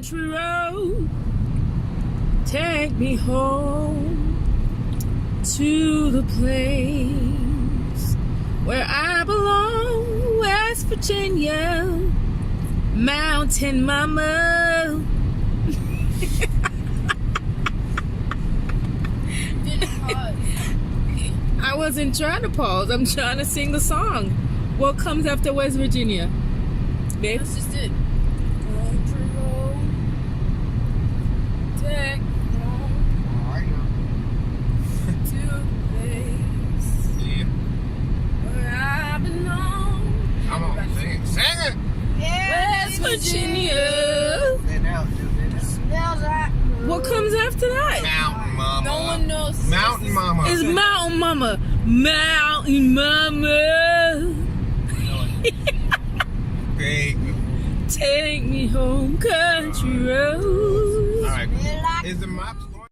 country road, take me home to the place where I belong, West Virginia, Mountain Mama. I wasn't trying to pause. I'm trying to sing the song. What comes after West Virginia? Babe? That's just it. Country road, take me home to the place where I belong. Come on, sing it. Sing it! West Virginia. Smells like What comes after that? Mountain Mama. no one knows. Mountain Mama. It's Mountain Mama. Mountain Mama. Take me home, country road. All right. Is the mops going?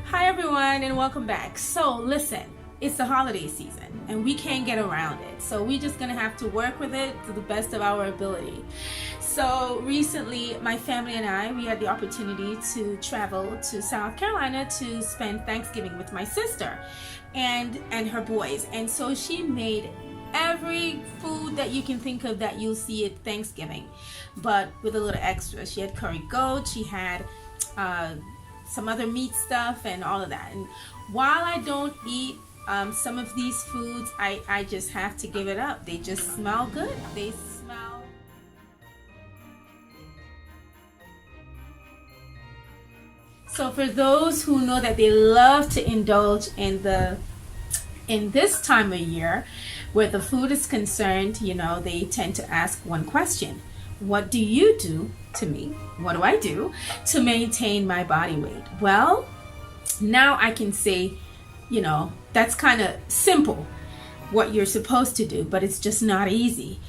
Hi everyone and welcome back. So listen, it's the holiday season and we can't get around it. So we're just gonna have to work with it to the best of our ability. So recently my family and we had the opportunity to travel to South Carolina to spend Thanksgiving with my sister and her boys. And so she made every food that you can think of that you'll see at Thanksgiving, but with a little extra. She had curry goat, she had some other meat stuff and all of that. And while I don't eat some of these foods, I just have to give it up. They just smell good. They smell. So for those who know that they love to indulge in this time of year where the food is concerned, you know, they tend to ask one question. What do you do to me? What do I do to maintain my body weight? Well, now I can say, you know, that's kind of simple what you're supposed to do, but it's just not easy.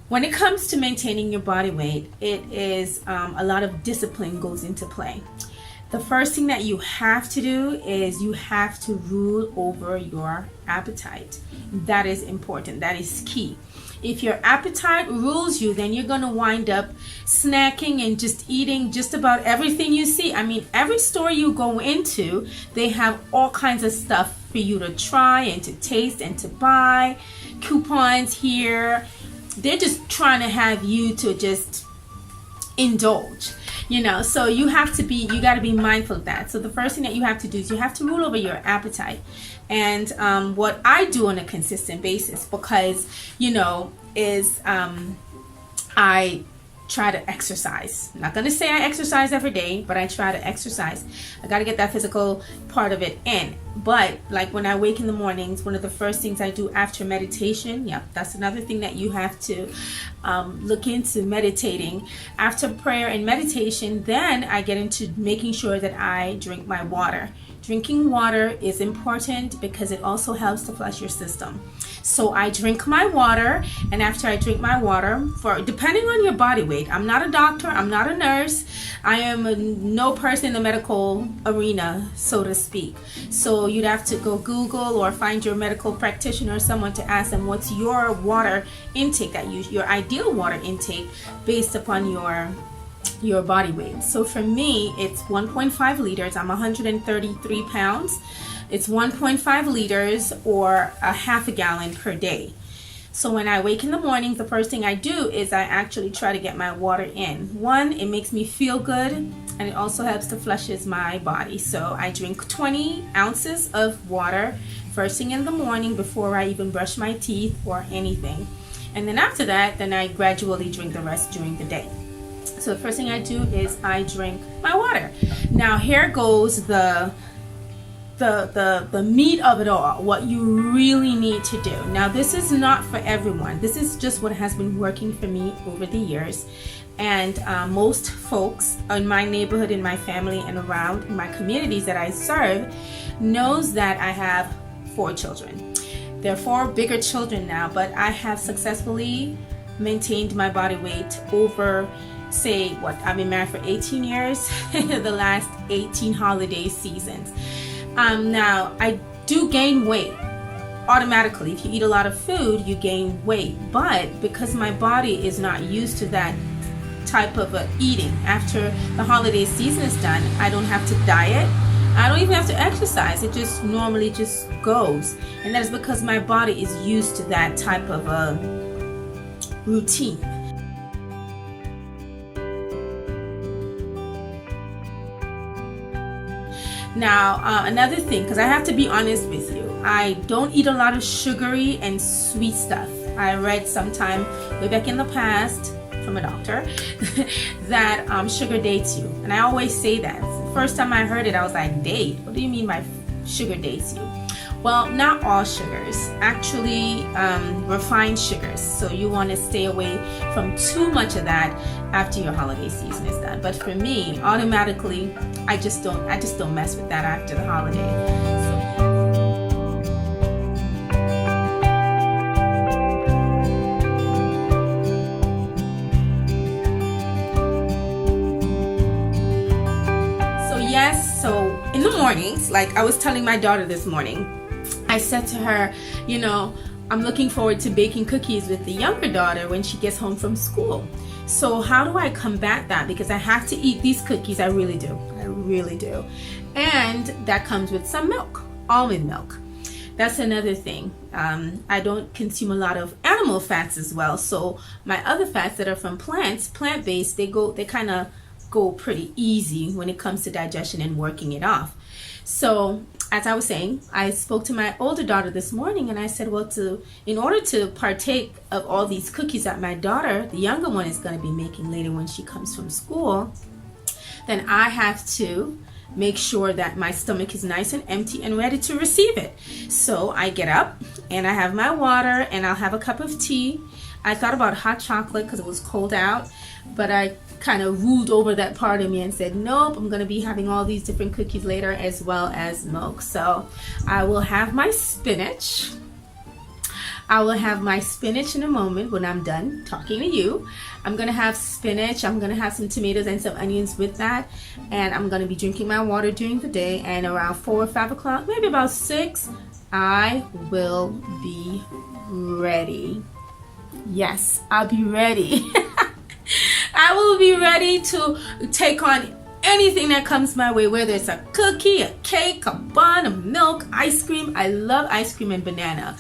When it comes to maintaining your body weight, it is a lot of discipline goes into play. The first thing that you have to do is you have to rule over your appetite. That is important. That is key. If your appetite rules you, then you're going to wind up snacking and just eating just about everything you see. I mean, every store you go into, they have all kinds of stuff for you to try and to taste and to buy. Coupons here. They're just trying to have you to just indulge. You know, so you got to be mindful of that. So the first thing that you have to do is you have to rule over your appetite. And what I do on a consistent basis, because, you know, is I try to exercise. I'm not going to say I exercise every day, but I try to exercise. I got to get that physical part of it in. But like when I wake in the mornings, one of the first things I do after meditation, that's another thing that you have to look into, meditating. After prayer and meditation, then I get into making sure that I drink my water. Drinking water is important because it also helps to flush your system. So I drink my water, and after I drink my water, depending on your body weight, I'm not a doctor, I'm not a nurse, I am no person in the medical arena, so to speak. So you'd have to go Google or find your medical practitioner or someone to ask them what's your water intake, your ideal water intake based upon your body weight. So for me, it's 1.5 liters. I'm 133 pounds. It's 1.5 liters or a half a gallon per day. So when I wake in the morning, the first thing I do is I actually try to get my water in. One, it makes me feel good, and it also helps to flushes my body. So I drink 20 ounces of water first thing in the morning before I even brush my teeth or anything. And then after that, then I gradually drink the rest during the day. So the first thing I do is I drink my water. Now here goes the meat of it all, what you really need to do. Now this is not for everyone. This is just what has been working for me over the years. And most folks in my neighborhood, in my family, and around in my communities that I serve knows that I have 4 children. They're 4 bigger children now, but I have successfully maintained my body weight over say what, I've been married for 18 years, the last 18 holiday seasons. Now I do gain weight automatically. If you eat a lot of food, you gain weight, but because my body is not used to that type of eating, after the holiday season is done, I don't have to diet, I don't even have to exercise, it just normally just goes, and that is because my body is used to that type of routine. Now, another thing, because I have to be honest with you, I don't eat a lot of sugary and sweet stuff. I read sometime way back in the past from a doctor that sugar dates you. And I always say that. The first time I heard it, I was like, date? What do you mean by sugar dates you? Well, not all sugars. Actually, refined sugars. So you want to stay away from too much of that after your holiday season is done. But for me, automatically, I just don't mess with that after the holiday. So in the mornings, like I was telling my daughter this morning, I said to her, you know, I'm looking forward to baking cookies with the younger daughter when she gets home from school. So how do I combat that? Because I have to eat these cookies. I really do. And that comes with some milk, almond milk. That's another thing. I don't consume a lot of animal fats as well. So my other fats that are from plants, plant-based, they kind of go pretty easy when it comes to digestion and working it off. So as I was saying, I spoke to my older daughter this morning and I said, well, in order to partake of all these cookies that my daughter, the younger one, is going to be making later when she comes from school, then I have to make sure that my stomach is nice and empty and ready to receive it. So I get up and I have my water and I'll have a cup of tea. I thought about hot chocolate because it was cold out, but I kind of ruled over that part of me and said, nope, I'm going to be having all these different cookies later as well as milk. So I will have my spinach. I will have my spinach in a moment when I'm done talking to you. I'm going to have spinach. I'm going to have some tomatoes and some onions with that. And I'm going to be drinking my water during the day. And around 4 or 5 o'clock, maybe about 6, I will be ready. Yes, I'll be ready. I will be ready to take on anything that comes my way, whether it's a cookie, a cake, a bun, a milk, ice cream. I love ice cream and banana.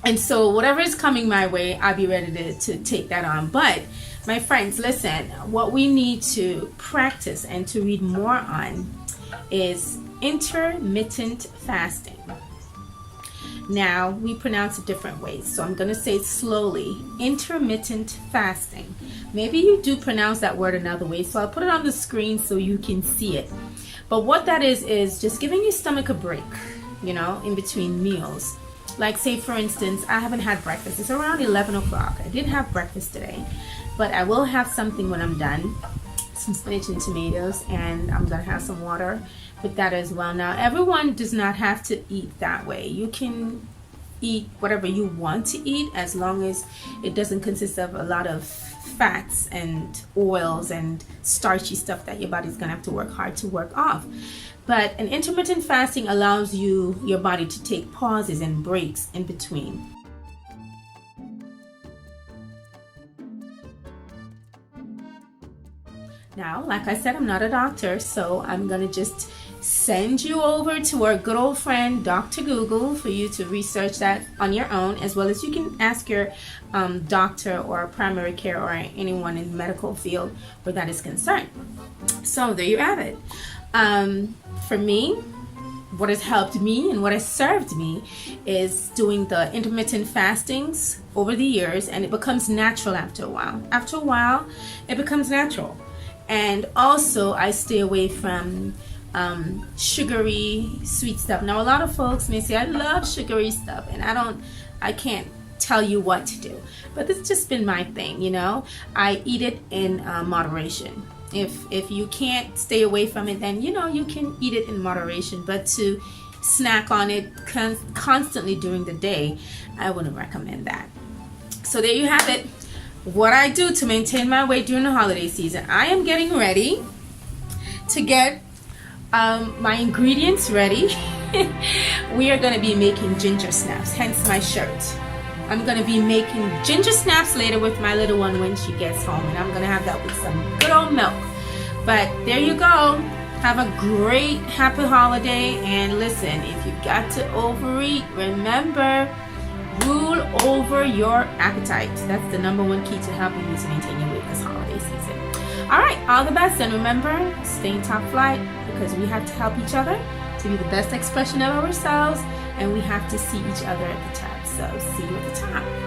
And so whatever is coming my way, I'll be ready to take that on. But my friends, listen, what we need to practice and to read more on is intermittent fasting. Now, we pronounce it different ways, so I'm going to say it slowly. Intermittent fasting. Maybe you do pronounce that word another way, so I'll put it on the screen so you can see it. But what that is just giving your stomach a break, you know, in between meals. Like, say, for instance, I haven't had breakfast. It's around 11 o'clock. I didn't have breakfast today, but I will have something when I'm done. Some spinach and tomatoes, and I'm going to have some water with that as well. Now, everyone does not have to eat that way. You can eat whatever you want to eat as long as it doesn't consist of a lot of fats and oils and starchy stuff that your body's going to have to work hard to work off. But an intermittent fasting allows your body to take pauses and breaks in between. Now, like I said, I'm not a doctor, so I'm going to just send you over to our good old friend, Dr. Google, for you to research that on your own, as well as you can ask your doctor or primary care or anyone in the medical field where that is concerned. So there you have it. For me, what has helped me and what has served me is doing the intermittent fastings over the years, and it becomes natural after a while. After a while, it becomes natural. And also, I stay away from sugary, sweet stuff. Now, a lot of folks may say, I love sugary stuff, and I can't tell you what to do. But it's just been my thing, you know. I eat it in moderation. If you can't stay away from it, then, you know, you can eat it in moderation. But to snack on it constantly during the day, I wouldn't recommend that. So there you have it. what I do to maintain my weight during the holiday season. I am getting ready to get my ingredients ready. We are going to be making ginger snaps, hence my shirt. I'm going to be making ginger snaps later with my little one when she gets home, and I'm going to have that with some good old milk. But there you go. Have a great happy holiday, and listen, if you got to overeat, remember, rule over your appetite. That's the number one key to helping you to maintain your weight this holiday season. All right, all the best, and remember, stay in top flight, because we have to help each other to be the best expression of ourselves, and we have to see each other at the top. So see you at the top.